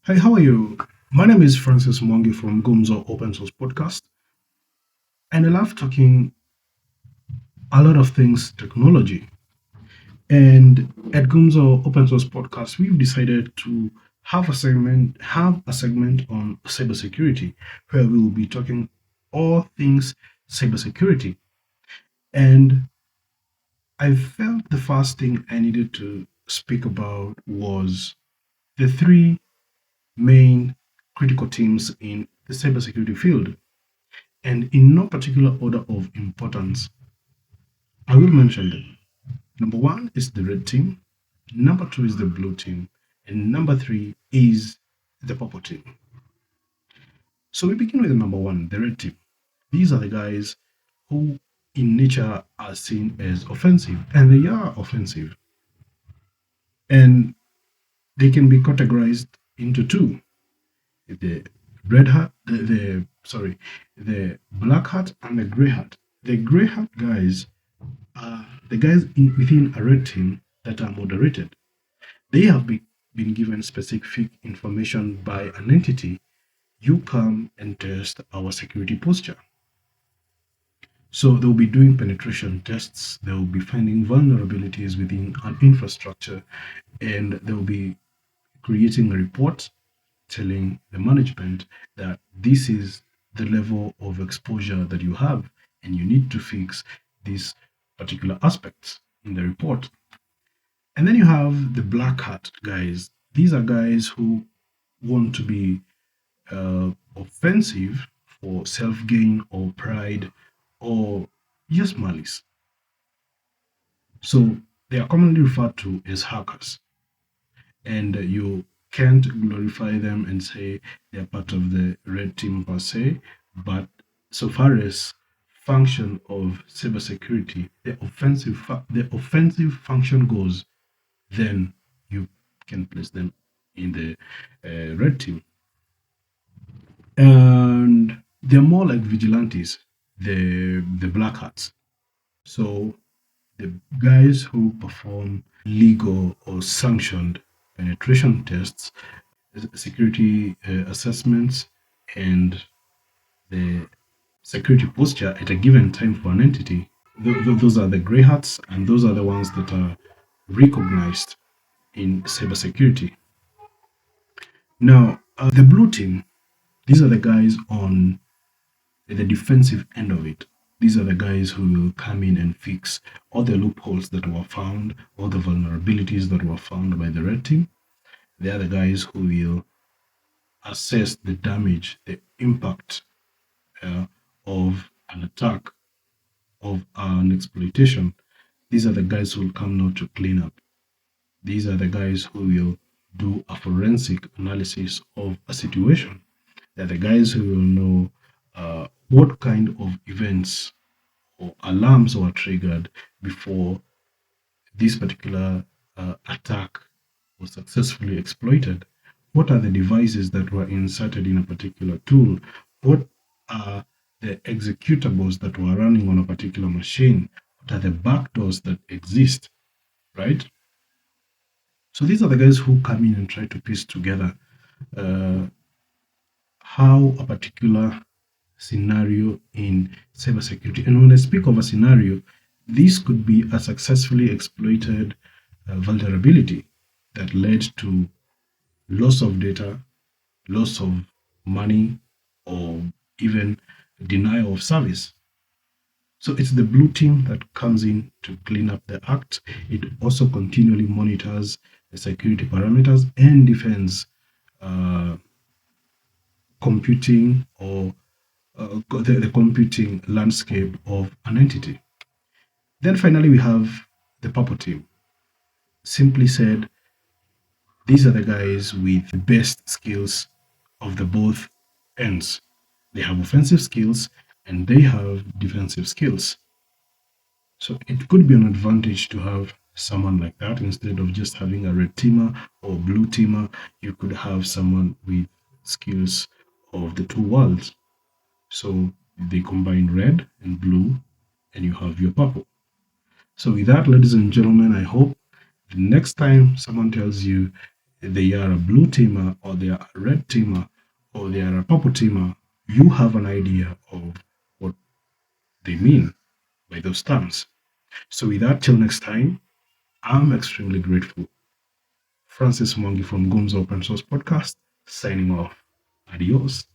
Hey, how are you? My name is Francis Mwangi from Gumzo Open Source Podcast, and I love talking a lot of things technology. And at Gumzo Open Source Podcast, we've decided to have a segment on cybersecurity, where we will be talking all things cybersecurity. And I felt the first thing I needed to speak about was the three main critical teams in the cybersecurity field. And in no particular order of importance, I will mention them. Number one is the red team, number two is the blue team, and number three is the purple team. So we begin with the number one, the red team. These are the guys who, in nature, are seen as offensive, and they are offensive. And they can be categorized into two: the red hat, the black hat, and the gray hat. The gray hat guys the guys within a red team that are moderated. They have been given specific information by an entity. You come and test our security posture. So they'll be doing penetration tests, they'll be finding vulnerabilities within an infrastructure, and they'll be creating a report telling the management that this is the level of exposure that you have, and you need to fix these particular aspects in the report. And then you have the black hat guys. These are guys who want to be offensive for self gain or pride or just malice. So they are commonly referred to as hackers. And you can't glorify them and say they're part of the red team per se. But so far as function of cybersecurity, the offensive function goes, then you can place them in the red team. And they're more like vigilantes, the black hats. So the guys who perform legal or sanctioned penetration tests, security assessments, and the security posture at a given time for an entity. Those are the gray hats, and those are the ones that are recognized in cybersecurity. Now, the blue team, these are the guys on the defensive end of it. These are the guys who will come in and fix all the loopholes that were found, all the vulnerabilities that were found by the red team. They are the guys who will assess the damage, the impact of an attack, of an exploitation. These are the guys who will come now to clean up. These are the guys who will do a forensic analysis of a situation. They're the guys who will know what kind of events or alarms were triggered before this particular attack was successfully exploited. What are the devices that were inserted in a particular tool? What are the executables that were running on a particular machine? What are the backdoors that exist, right? So these are the guys who come in and try to piece together uh, how a particular scenario in cybersecurity. And when I speak of a scenario, this could be a successfully exploited vulnerability that led to loss of data, loss of money, or even denial of service. So it's the blue team that comes in to clean up the act. It also continually monitors the security parameters and defends uh, computing or the computing landscape of an entity. Then finally, we have the purple team. Simply said, these are the guys with the best skills of the both ends. They have offensive skills and they have defensive skills. So it could be an advantage to have someone like that instead of just having a red teamer or blue teamer. You could have someone with skills of the two worlds. So they combine red and blue, and you have your purple. So with that, ladies and gentlemen, I hope the next time someone tells you they are a blue teamer or they are a red teamer or they are a purple teamer, you have an idea of what they mean by those terms. So with that, till next time, I'm extremely grateful. Francis Mongi from Goom's Open Source Podcast, signing off. Adios.